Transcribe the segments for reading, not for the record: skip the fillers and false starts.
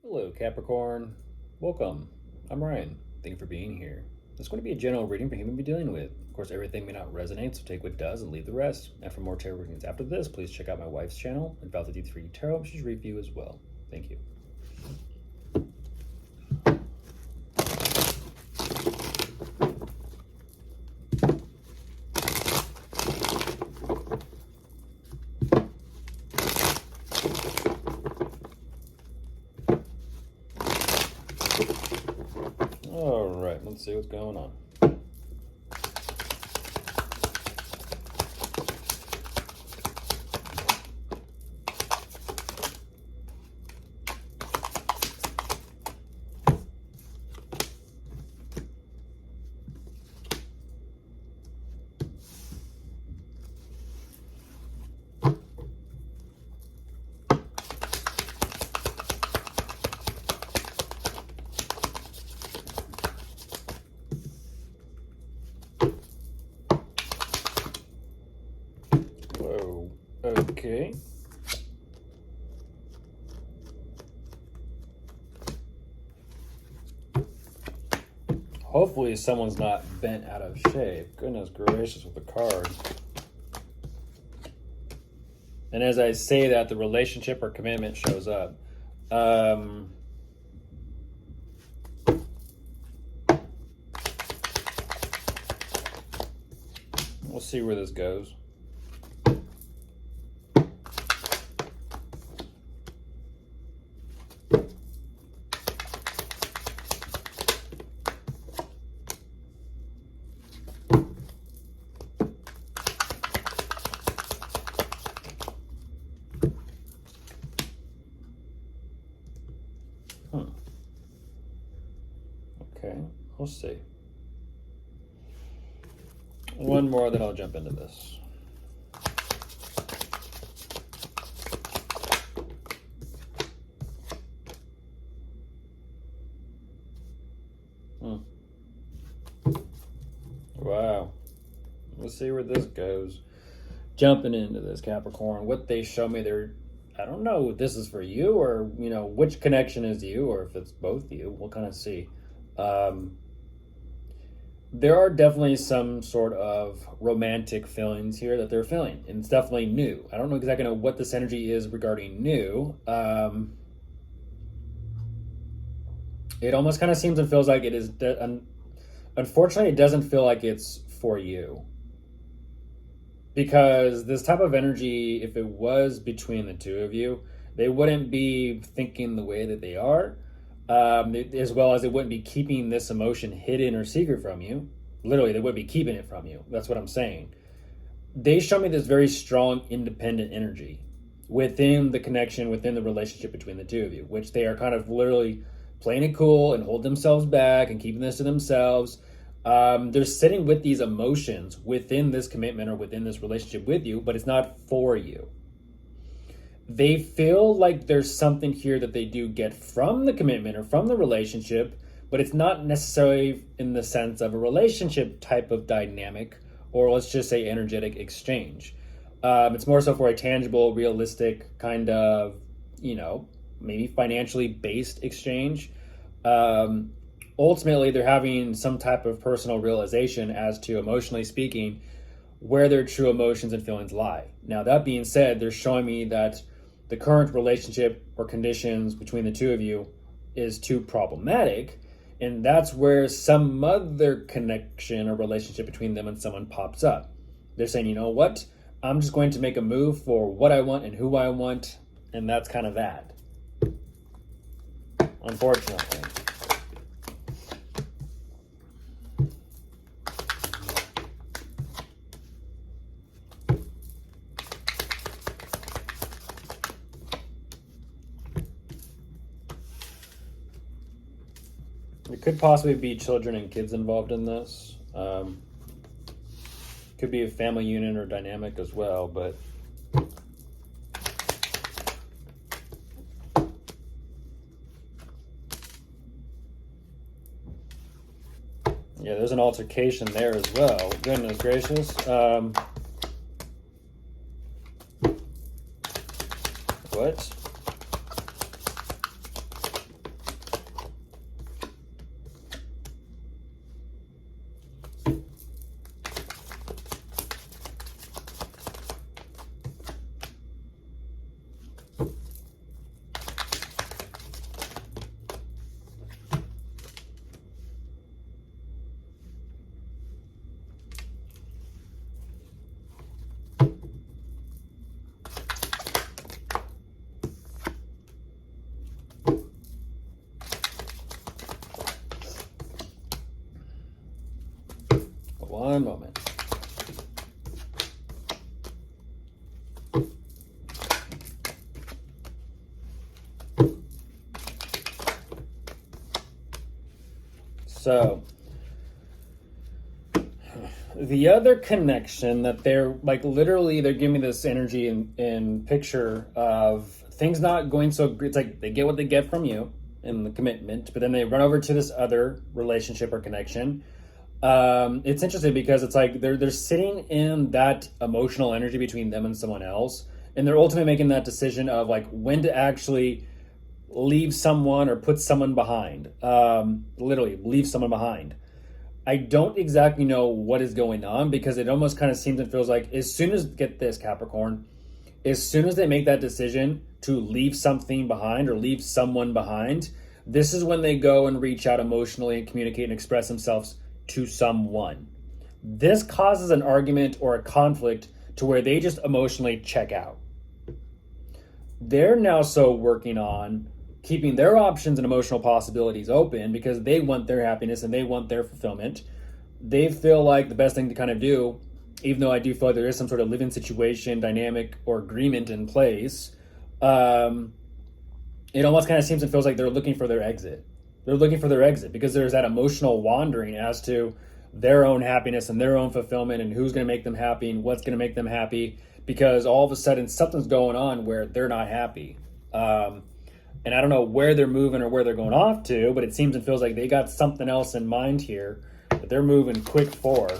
Hello, Capricorn. Welcome. I'm Ryan. Thank you for being here. It's going to be a general reading for human to be dealing with. Of course, everything may not resonate, so take what does and leave the rest. And for more tarot readings after this, please check out my wife's channel, Advalta D3 Tarot. She's review as well. Thank you. All right, let's see what's going on. Whoa. Okay. Hopefully someone's not bent out of shape. Goodness gracious with the card. And as I say that, the relationship or commitment shows up. We'll see where this goes. Okay, we'll see. One more, then I'll jump into this. Wow. Let's see where this goes. Jumping into this, Capricorn. What they show me, I don't know if this is for you or, which connection is you or if it's both you. We'll kind of see. There are definitely some sort of romantic feelings here that they're feeling, and it's definitely new. I don't know exactly what this energy is regarding new. It almost kind of seems and feels like it is. Unfortunately, it doesn't feel like it's for you. Because this type of energy, if it was between the two of you, they wouldn't be thinking the way that they are. As well as they wouldn't be keeping this emotion hidden or secret from you. Literally, they would be keeping it from you. That's what I'm saying. They show me this very strong, independent energy within the connection, within the relationship between the two of you, which they are kind of literally playing it cool and hold themselves back and keeping this to themselves. They're sitting with these emotions within this commitment or within this relationship with you, but it's not for you. They feel like there's something here that they do get from the commitment or from the relationship, but it's not necessarily in the sense of a relationship type of dynamic, or let's just say energetic exchange. It's more so for a tangible, realistic kind of, maybe financially based exchange. Ultimately, they're having some type of personal realization as to, emotionally speaking, where their true emotions and feelings lie. Now, that being said, they're showing me that the current relationship or conditions between the two of you is too problematic, and that's where some other connection or relationship between them and someone pops up. They're saying, you know what? I'm just going to make a move for what I want and who I want, and that's kind of that. Unfortunately. There could possibly be children and kids involved in this. Could be a family unit or dynamic as well, but yeah, there's an altercation there as well. Goodness gracious. What? one moment. So the other connection that they're like, literally they're giving me this energy and picture of things not going so great. It's like they get what they get from you in the commitment, but then they run over to this other relationship or connection. It's interesting because it's like they're sitting in that emotional energy between them and someone else, and they're ultimately making that decision of like when to actually leave someone or put someone behind. Literally leave someone behind. I don't exactly know what is going on, because it almost kind of seems and feels like as soon as, get this, Capricorn, as soon as they make that decision to leave something behind or leave someone behind, this is when they go and reach out emotionally and communicate and express themselves to someone. This causes an argument or a conflict to where they just emotionally check out. They're now so working on keeping their options and emotional possibilities open because they want their happiness and they want their fulfillment. They feel like the best thing to kind of do, even though I do feel like there is some sort of living situation, dynamic, or agreement in place, it almost kind of seems and feels like they're looking for their exit. They're looking for their exit because there's that emotional wandering as to their own happiness and their own fulfillment and who's going to make them happy and what's going to make them happy, because all of a sudden something's going on where they're not happy. And I don't know where they're moving or where they're going off to, but it seems and feels like they got something else in mind here that they're moving quick for.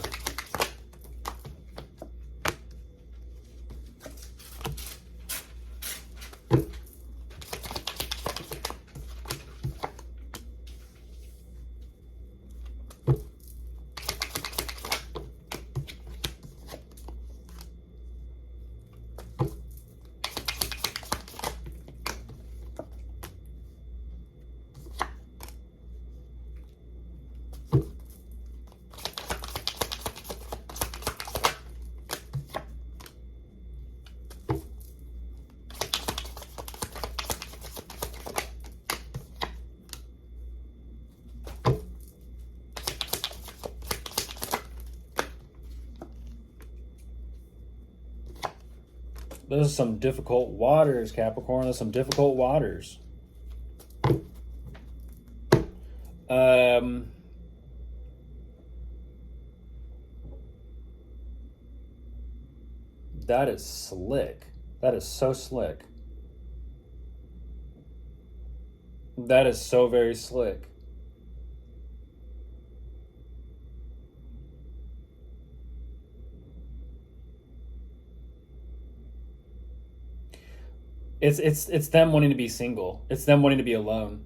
Those are some difficult waters, Capricorn. There's some difficult waters. That is slick. That is so slick. That is so very slick. It's them wanting to be single. It's them wanting to be alone.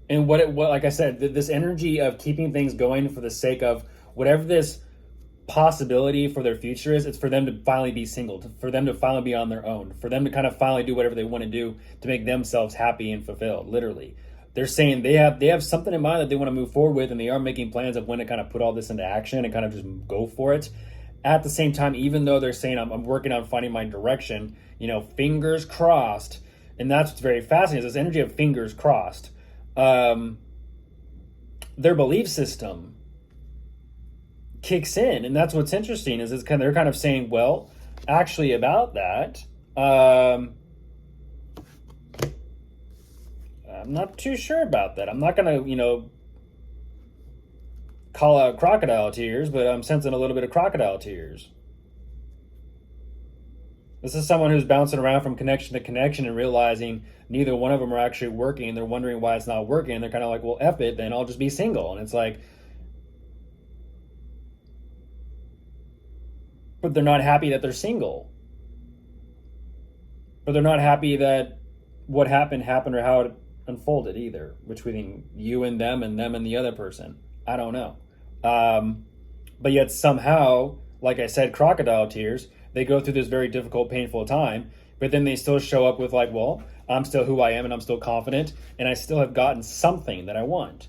And what like I said, this energy of keeping things going for the sake of whatever this possibility for their future is, it's for them to finally be single, for them to finally be on their own, for them to kind of finally do whatever they want to do to make themselves happy and fulfilled. Literally, they're saying they have something in mind that they want to move forward with, and they are making plans of when to kind of put all this into action and kind of just go for it. At the same time, even though they're saying I'm working on finding my direction, fingers crossed, and that's what's very fascinating is this energy of fingers crossed. Their belief system kicks in, and that's what's interesting is they're kind of saying, well, actually about that, I'm not too sure about that. I'm not gonna, call out crocodile tears, but I'm sensing a little bit of crocodile tears. This is someone who's bouncing around from connection to connection and realizing neither one of them are actually working, and they're wondering why it's not working. And they're kind of like, well, F it, then I'll just be single. And it's like, but they're not happy that they're single. But they're not happy that what happened or how it unfolded either, between you and them and the other person. I don't know. But yet somehow, like I said, crocodile tears, they go through this very difficult, painful time, but then they still show up with like, well, I'm still who I am and I'm still confident and I still have gotten something that I want.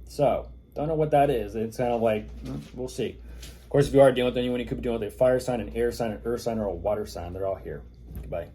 So, don't know what that is. It's kind of like, we'll see. Of course, if you are dealing with anyone, you could be dealing with a fire sign, an air sign, an earth sign, or a water sign. They're all here. Goodbye.